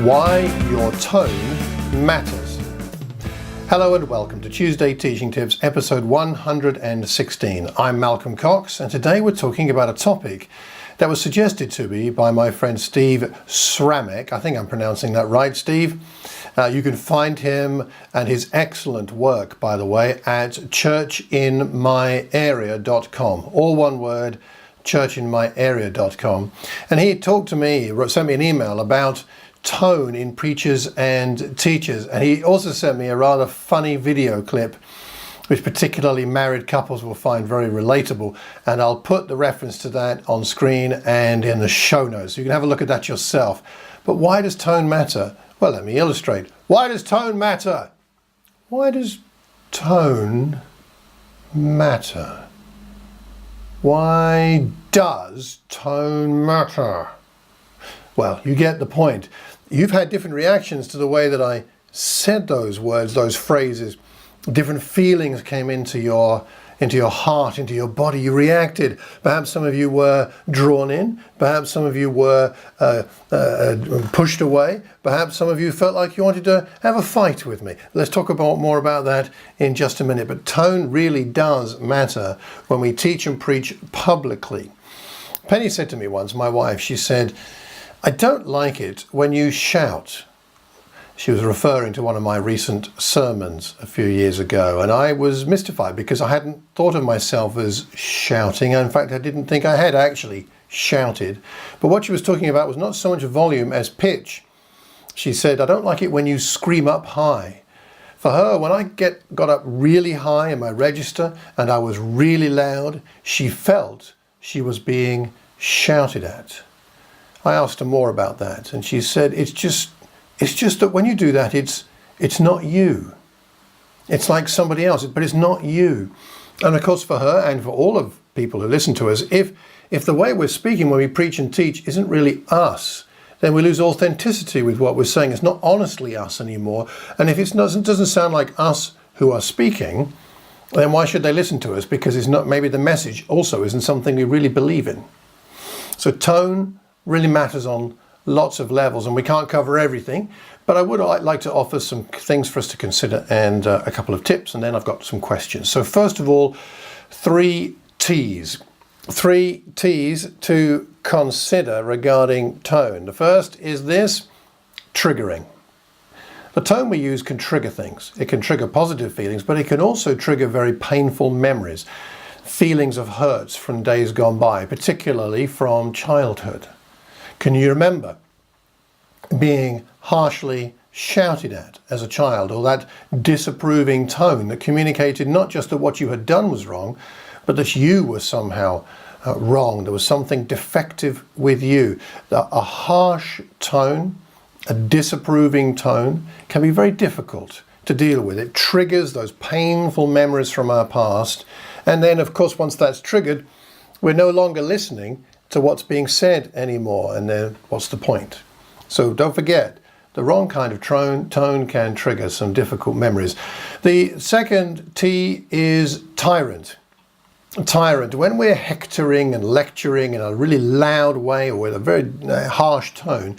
Why your tone matters. Hello and welcome to Tuesday Teaching Tips, episode 116. I'm Malcolm Cox, and today we're talking about a topic that was suggested to me by my friend Steve Sramek. I think I'm pronouncing that right, Steve. You can find him and his excellent work, by the way, at churchinmyarea.com. All one word, churchinmyarea.com. And he talked to me, sent me an email about tone in preachers and teachers, and he also sent me a rather funny video clip which particularly married couples will find very relatable, and I'll put the reference to that on screen and in the show notes so you can have a look at that yourself. But why does tone matter? Well, let me illustrate. Why does tone matter? Why does tone matter? Why does tone matter? Well, you get the point. You've had different reactions to the way that I said those words, those phrases. Different feelings came into your heart, into your body. You reacted. Perhaps some of you were drawn in. Perhaps some of you were pushed away. Perhaps some of you felt like you wanted to have a fight with me. Let's talk more about that in just a minute. But tone really does matter when we teach and preach publicly. Penny said to me once, my wife, she said, "I don't like it when you shout." She was referring to one of my recent sermons a few years ago, and I was mystified because I hadn't thought of myself as shouting. In fact, I didn't think I had actually shouted. But what she was talking about was not so much volume as pitch. She said, "I don't like it when you scream up high." For her, when I got up really high in my register and I was really loud, she felt she was being shouted at. I asked her more about that, and she said, it's just that when you do that, it's not you. It's like somebody else, but it's not you. And of course, for her and for all of people who listen to us, if the way we're speaking when we preach and teach isn't really us, then we lose authenticity with what we're saying. It's not honestly us anymore. And if it doesn't sound like us who are speaking, then why should they listen to us? Because it's not, maybe the message also isn't something we really believe in. So tone really matters on lots of levels, and we can't cover everything, but I would like to offer some things for us to consider and a couple of tips, and then I've got some questions. So first of all, 3 T's. 3 T's to consider regarding tone. The first is this: triggering. The tone we use can trigger things. It can trigger positive feelings, but it can also trigger very painful memories, feelings of hurts from days gone by, particularly from childhood. Can you remember being harshly shouted at as a child, or that disapproving tone that communicated not just that what you had done was wrong, but that you were somehow wrong? There was something defective with you. A harsh tone, a disapproving tone, can be very difficult to deal with. It triggers those painful memories from our past, and then of course once that's triggered, we're no longer listening to what's being said anymore, and then what's the point? So don't forget, the wrong kind of tone can trigger some difficult memories. The second T is tyrant. Tyrant. When we're hectoring and lecturing in a really loud way or with a very harsh tone,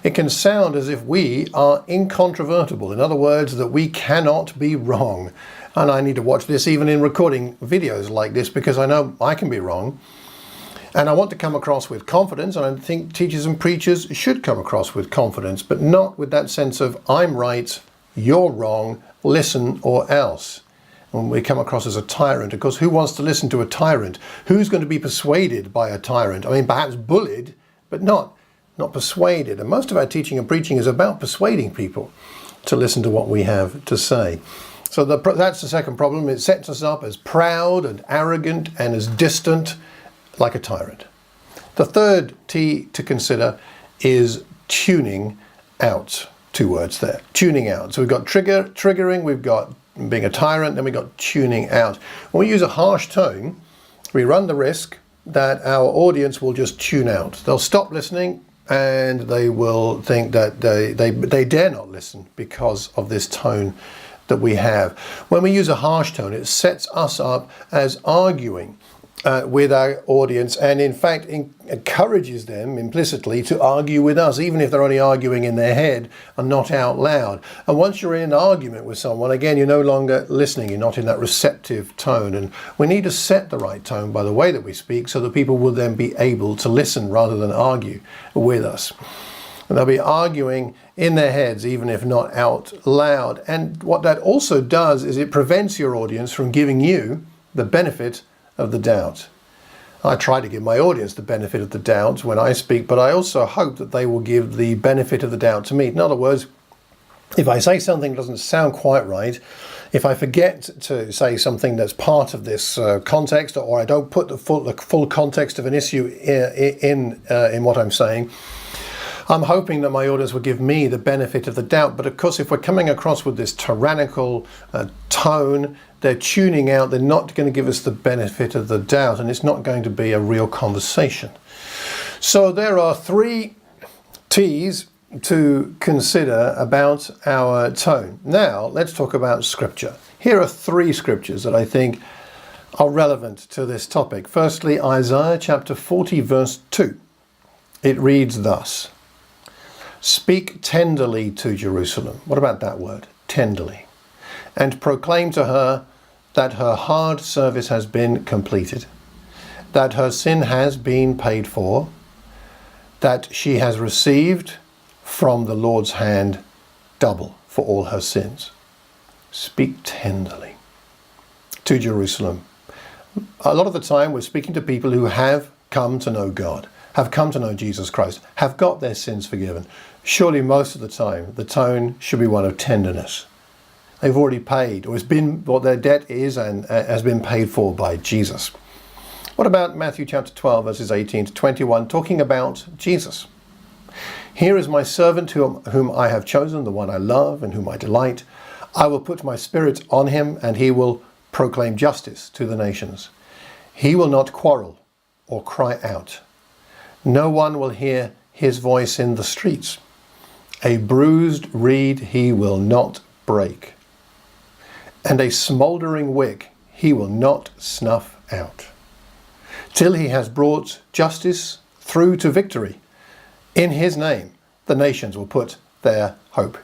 it can sound as if we are incontrovertible. In other words, that we cannot be wrong. And I need to watch this even in recording videos like this, because I know I can be wrong. And I want to come across with confidence, and I think teachers and preachers should come across with confidence, but not with that sense of I'm right, you're wrong, listen or else. When we come across as a tyrant, of course, who wants to listen to a tyrant? Who's going to be persuaded by a tyrant? I mean, perhaps bullied, but not persuaded. And most of our teaching and preaching is about persuading people to listen to what we have to say. So that's the second problem. It sets us up as proud and arrogant and as distant, like a tyrant. The third T to consider is tuning out. 2 words there, tuning out. So we've got triggering, we've got being a tyrant, then we've got tuning out. When we use a harsh tone, we run the risk that our audience will just tune out. They'll stop listening, and they will think that they dare not listen because of this tone that we have. When we use a harsh tone, it sets us up as arguing with our audience, and in fact encourages them implicitly to argue with us, even if they're only arguing in their head and not out loud. And once you're in an argument with someone, again, you're no longer listening, you're not in that receptive tone. And we need to set the right tone by the way that we speak, so that people will then be able to listen rather than argue with us. And they'll be arguing in their heads, even if not out loud. And what that also does is it prevents your audience from giving you the benefit of the doubt. I try to give my audience the benefit of the doubt when I speak, but I also hope that they will give the benefit of the doubt to me. In other words, if I say something that doesn't sound quite right, if I forget to say something that's part of this context, or I don't put the full context of an issue in what I'm saying, I'm hoping that my audience will give me the benefit of the doubt. But of course, if we're coming across with this tyrannical tone, they're tuning out, they're not going to give us the benefit of the doubt, and it's not going to be a real conversation. So there are 3 T's to consider about our tone. Now, let's talk about scripture. Here are 3 scriptures that I think are relevant to this topic. Firstly, Isaiah chapter 40, verse 2. It reads thus: "Speak tenderly to Jerusalem." What about that word? Tenderly. "And proclaim to her that her hard service has been completed, that her sin has been paid for, that she has received from the Lord's hand double for all her sins." Speak tenderly to Jerusalem. A lot of the time we're speaking to people who have come to know God, have come to know Jesus Christ, have got their sins forgiven. Surely most of the time the tone should be one of tenderness. They've already paid, or it's been what their debt is and has been paid for by Jesus. What about Matthew chapter 12, verses 18 to 21, talking about Jesus? "Here is my servant whom I have chosen, the one I love and whom I delight. I will put my spirit on him, and he will proclaim justice to the nations. He will not quarrel or cry out. No one will hear his voice in the streets. A bruised reed he will not break, and a smouldering wick he will not snuff out, till he has brought justice through to victory. In his name the nations will put their hope."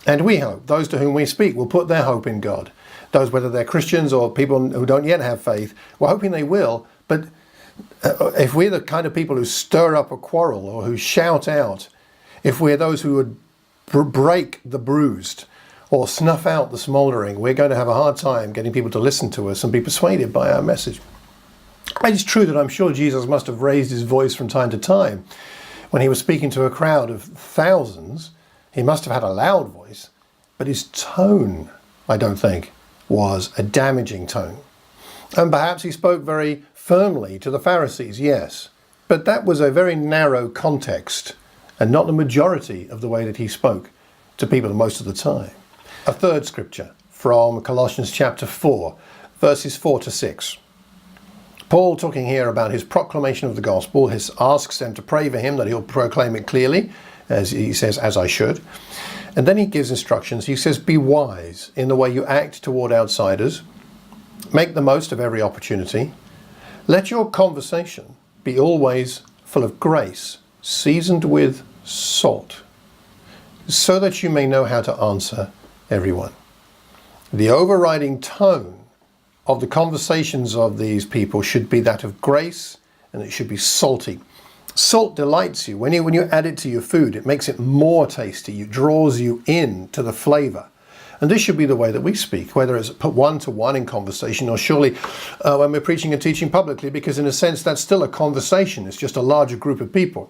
And we hope, those to whom we speak will put their hope in God. Those, whether they're Christians or people who don't yet have faith, we're hoping they will. But if we're the kind of people who stir up a quarrel or who shout out, if we're those who would break the bruised or snuff out the smouldering, we're going to have a hard time getting people to listen to us and be persuaded by our message. It's true that I'm sure Jesus must have raised his voice from time to time. When he was speaking to a crowd of thousands, he must have had a loud voice, but his tone, I don't think, was a damaging tone. And perhaps he spoke very firmly to the Pharisees, yes, but that was a very narrow context and not the majority of the way that he spoke to people most of the time. A third scripture from Colossians chapter 4, verses 4 to 6. Paul, talking here about his proclamation of the gospel, asks them to pray for him that he'll proclaim it clearly, as he says, "as I should." And then he gives instructions. He says, "Be wise in the way you act toward outsiders. Make the most of every opportunity. Let your conversation be always full of grace, seasoned with salt, so that you may know how to answer everyone." The overriding tone of the conversations of these people should be that of grace, and it should be salty. Salt delights you. When you add it to your food, it makes it more tasty. It draws you in to the flavor. And this should be the way that we speak, whether it's put one-to-one in conversation or surely when we're preaching and teaching publicly, because in a sense that's still a conversation. It's just a larger group of people.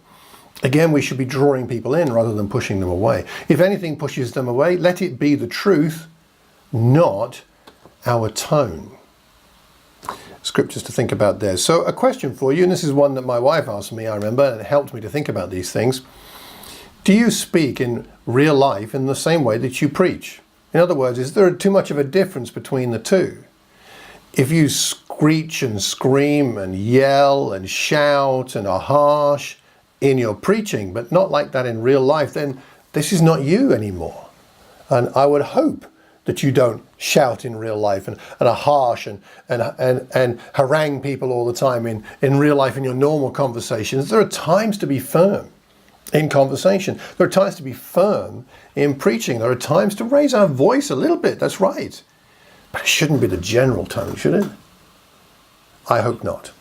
Again, we should be drawing people in rather than pushing them away. If anything pushes them away, let it be the truth, not our tone. Scriptures to think about there. So a question for you, and this is one that my wife asked me, I remember, and it helped me to think about these things. Do you speak in real life in the same way that you preach? In other words, is there too much of a difference between the two? If you screech and scream and yell and shout and are harsh in your preaching, but not like that in real life, then this is not you anymore. And I would hope that you don't shout in real life and are harsh and harangue people all the time in real life in your normal conversations. There are times to be firm in conversation. There are times to be firm in preaching. There are times to raise our voice a little bit. That's right. But it shouldn't be the general tone, should it? I hope not.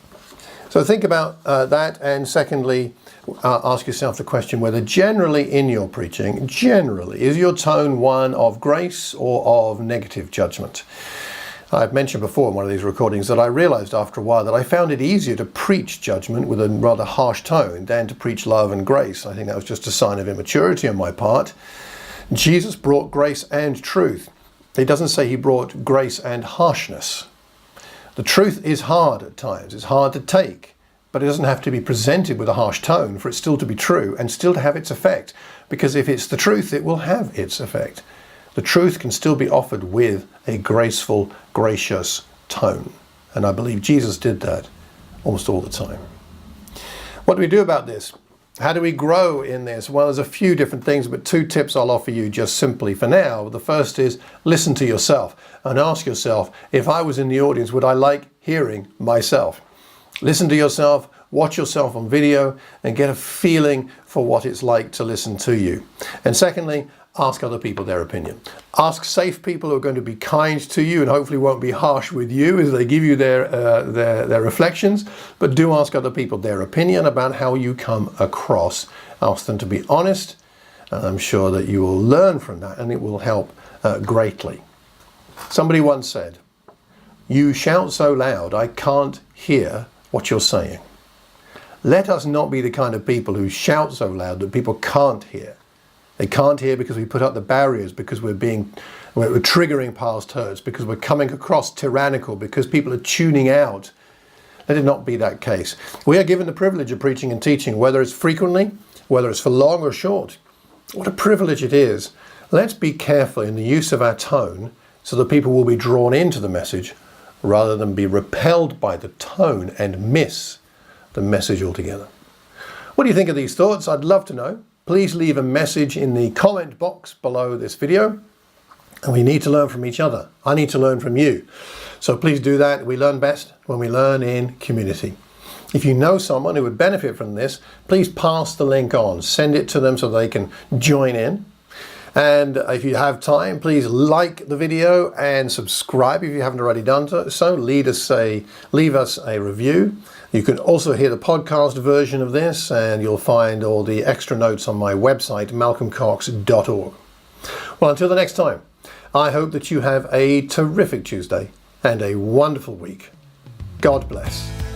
So think about that, and secondly, ask yourself the question whether generally in your preaching, is your tone one of grace or of negative judgment? I've mentioned before in one of these recordings that I realized after a while that I found it easier to preach judgment with a rather harsh tone than to preach love and grace. I think that was just a sign of immaturity on my part. Jesus brought grace and truth. He doesn't say he brought grace and harshness. The truth is hard at times. It's hard to take, but it doesn't have to be presented with a harsh tone for it still to be true and still to have its effect. Because if it's the truth, it will have its effect. The truth can still be offered with a graceful, gracious tone. And I believe Jesus did that almost all the time. What do we do about this? How do we grow in this? Well, there's a few different things, but 2 tips I'll offer you just simply for now. The first is listen to yourself and ask yourself, if I was in the audience, would I like hearing myself? Listen to yourself, watch yourself on video, and get a feeling for what it's like to listen to you. And secondly, ask other people their opinion. Ask safe people who are going to be kind to you and hopefully won't be harsh with you as they give you their reflections, but do ask other people their opinion about how you come across. Ask them to be honest, and I'm sure that you will learn from that and it will help greatly. Somebody once said, "You shout so loud I can't hear what you're saying." Let us not be the kind of people who shout so loud that people can't hear. They can't hear because we put up the barriers, because we're triggering past hurts, because we're coming across tyrannical, because people are tuning out. Let it not be that case. We are given the privilege of preaching and teaching, whether it's frequently, whether it's for long or short. What a privilege it is. Let's be careful in the use of our tone so that people will be drawn into the message rather than be repelled by the tone and miss the message altogether. What do you think of these thoughts? I'd love to know. Please leave a message in the comment box below this video. And we need to learn from each other. I need to learn from you. So please do that. We learn best when we learn in community. If you know someone who would benefit from this, please pass the link on. Send it to them so they can join in. And if you have time, please like the video and subscribe if you haven't already done so. Leave us a review. You can also hear the podcast version of this, and you'll find all the extra notes on my website, malcolmcox.org. Well, until the next time, I hope that you have a terrific Tuesday and a wonderful week. God bless.